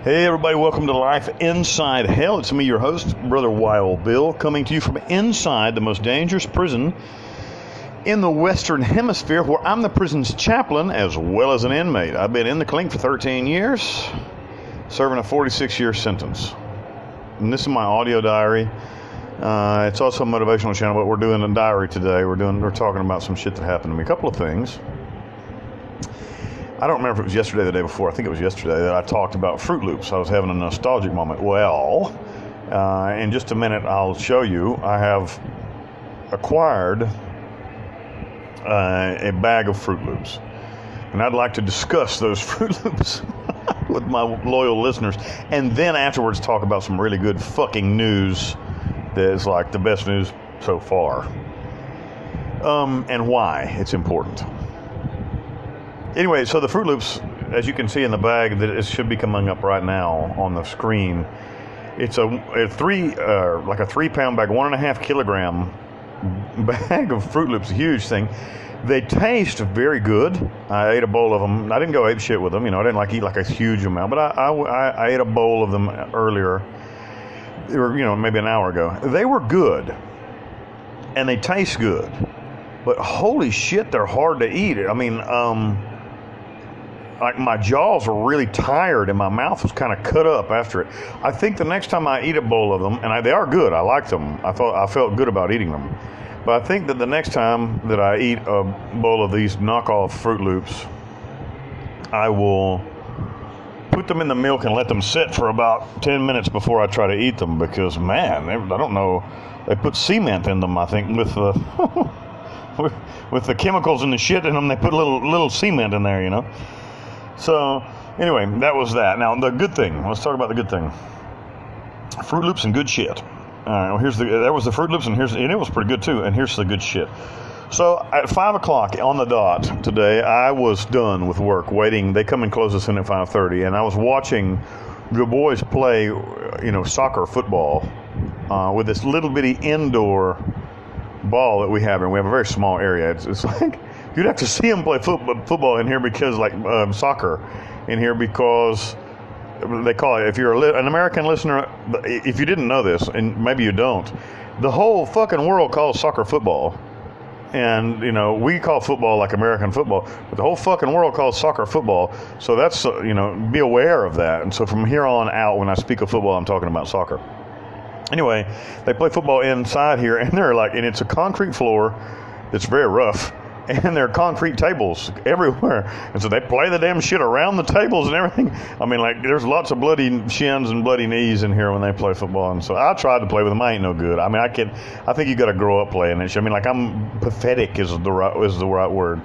Hey everybody, welcome to Life Inside Hell. It's me, your host, Brother Wild Bill, coming to you from inside the most dangerous prison in the Western Hemisphere, where I'm the prison's chaplain as well as an inmate. I've been in the clink for 13 years, serving a 46-year sentence. And this is my audio diary. It's also a motivational channel, but we're doing a diary today. We're talking about some shit that happened to me. A couple of things. I don't remember if it was yesterday or the day before. I think it was yesterday that I talked about Fruit Loops. I was having a nostalgic moment. Well, in just a minute, I'll show you. I have acquired a bag of Fruit Loops. And I'd like to discuss those Fruit Loops with my loyal listeners. And then afterwards talk about some really good fucking news that is like the best news so far. And why it's important. Anyway, so the Fruit Loops, as you can see in the bag, that it should be coming up right now on the screen. It's a 3-pound bag, 1.5 kilogram bag of Fruit Loops, a huge thing. They taste very good. I ate a bowl of them. I didn't go ape shit with them. I didn't eat like a huge amount, but I ate a bowl of them earlier. They were, maybe an hour ago. They were good, and they taste good. But holy shit, they're hard to eat. Like my jaws were really tired and my mouth was kind of cut up after it. I think the next time I eat a bowl of them, and they are good, I like them. I felt good about eating them. But I think that the next time that I eat a bowl of these knockoff Fruit Loops, I will put them in the milk and let them sit for about 10 minutes before I try to eat them. Because, man, I don't know, they put cement in them, I think, with the with the chemicals and the shit in them. They put little cement in there, So, anyway, that was that. Now, the good thing. Let's talk about the good thing. Fruit Loops and good shit. All right, well, that was the Fruit Loops, and it was pretty good, too. And here's the good shit. So, at 5 o'clock on the dot today, I was done with work, waiting. They come and close us in at 5:30, and I was watching the boys play, soccer, football, with this little bitty indoor ball that we have, and we have a very small area. It's like you'd have to see them play football in here, because soccer in here, because they call it, if you're an American listener, if you didn't know this, and maybe you don't, the whole fucking world calls soccer football. And, we call football like American football, but the whole fucking world calls soccer football. So that's, be aware of that. And so from here on out, when I speak of football, I'm talking about soccer. Anyway, they play football inside here, and and it's a concrete floor that's very rough, and there are concrete tables everywhere. And so they play the damn shit around the tables and everything. There's lots of bloody shins and bloody knees in here when they play football. And so I tried to play with them. I ain't no good. I think you got to grow up playing it. I'm pathetic is the right word.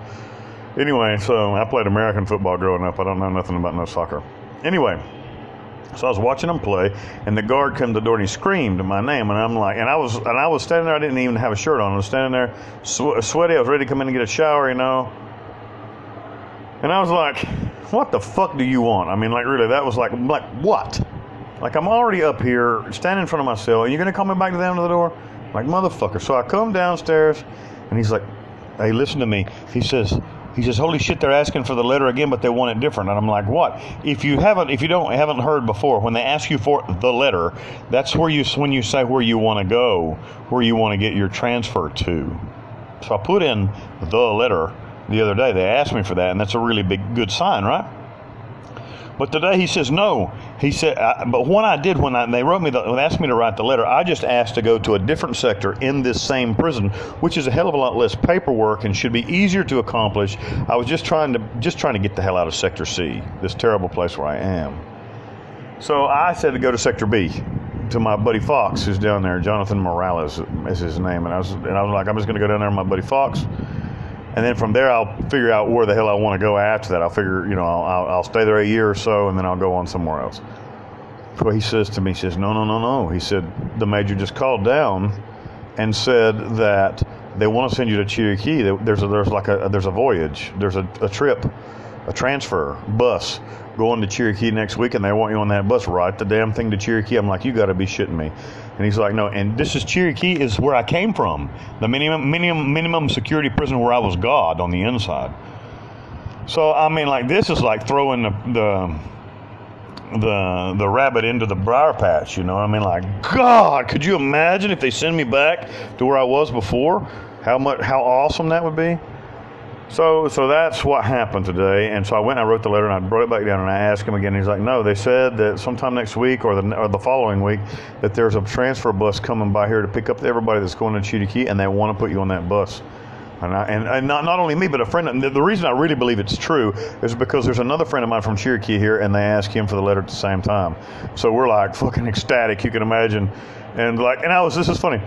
Anyway, so I played American football growing up. I don't know nothing about no soccer. Anyway. So I was watching them play, and the guard came to the door and he screamed my name, and I was standing there. I didn't even have a shirt on. I was standing there, sweaty. I was ready to come in and get a shower, And I was like, "What the fuck do you want?" Really, that was like what? I'm already up here, standing in front of my cell, and you're gonna call me back down to the door? Motherfucker. So I come downstairs, and he's like, "Hey, listen to me." He says, "Holy shit, they're asking for the letter again, but they want it different." And I'm like, "What?" If you haven't heard before, when they ask you for the letter, that's when you say where you want to go, where you want to get your transfer to. So I put in the letter the other day. They asked me for that, and that's a really good sign, right? But today he says no. He said, but when I did, when they asked me to write the letter, I just asked to go to a different sector in this same prison, which is a hell of a lot less paperwork and should be easier to accomplish. I was just trying to get the hell out of Sector C, this terrible place where I am. So I said to go to Sector B, to my buddy Fox, who's down there. Jonathan Morales is his name, and I was like, I'm just going to go down there with my buddy Fox. And then from there, I'll figure out where the hell I want to go after that. I'll figure, I'll stay there a year or so, and then I'll go on somewhere else. So he says to me, no. He said, the major just called down and said that they want to send you to Cherokee. There's a voyage. There's a trip, a transfer bus going to Cherokee next week, and they want you on that bus. Write the damn thing to Cherokee. I'm like, you got to be shitting me. And he's like, no. And this is Cherokee is where I came from, the minimum security prison where I was God on the inside. So, I mean, like, this is like throwing the rabbit into the briar patch. You know what I mean? Like, God, could you imagine if they send me back to where I was before? How awesome that would be. So that's what happened today. And so I went and I wrote the letter and I brought it back down and I asked him again. He's like, no, they said that sometime next week or the following week that there's a transfer bus coming by here to pick up everybody that's going to Cherokee, and they want to put you on that bus. And not only me, but a friend. And the reason I really believe it's true is because there's another friend of mine from Cherokee here, and they asked him for the letter at the same time. So we're like fucking ecstatic, you can imagine. And this is funny.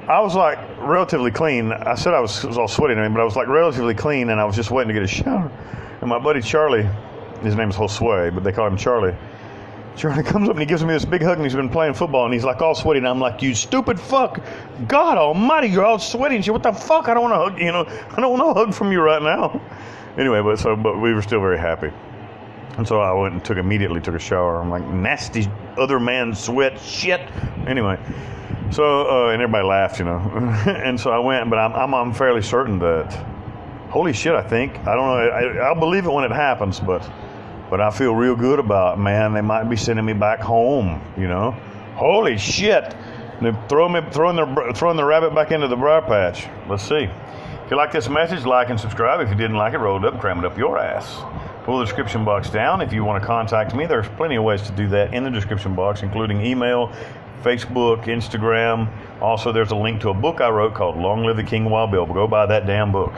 I was like relatively clean. I said I was all sweaty, but I was like relatively clean, and I was just waiting to get a shower. And my buddy Charlie, his name is Josue, but they call him Charlie. Charlie comes up and he gives me this big hug, and he's been playing football, and he's like all sweaty, and I'm like, you stupid fuck, God almighty, you're all sweaty and shit. What the fuck? I don't want to hug, I don't want a hug from you right now. Anyway, but we were still very happy. And so I went and immediately took a shower. I'm like, nasty other man sweat shit. Anyway. So, and everybody laughed, and so I went, but I'm fairly certain that, holy shit, I think, I don't know, I'll believe it when it happens, but I feel real good about, man, they might be sending me back home, holy shit, they're throwing the rabbit back into the briar patch. Let's see. If you like this message, like and subscribe. If you didn't like it, roll it up, cram it up your ass. Pull the description box down. If you want to contact me, there's plenty of ways to do that in the description box, including email, Facebook, Instagram. Also, there's a link to a book I wrote called Long Live the King Wild Bill. Go buy that damn book.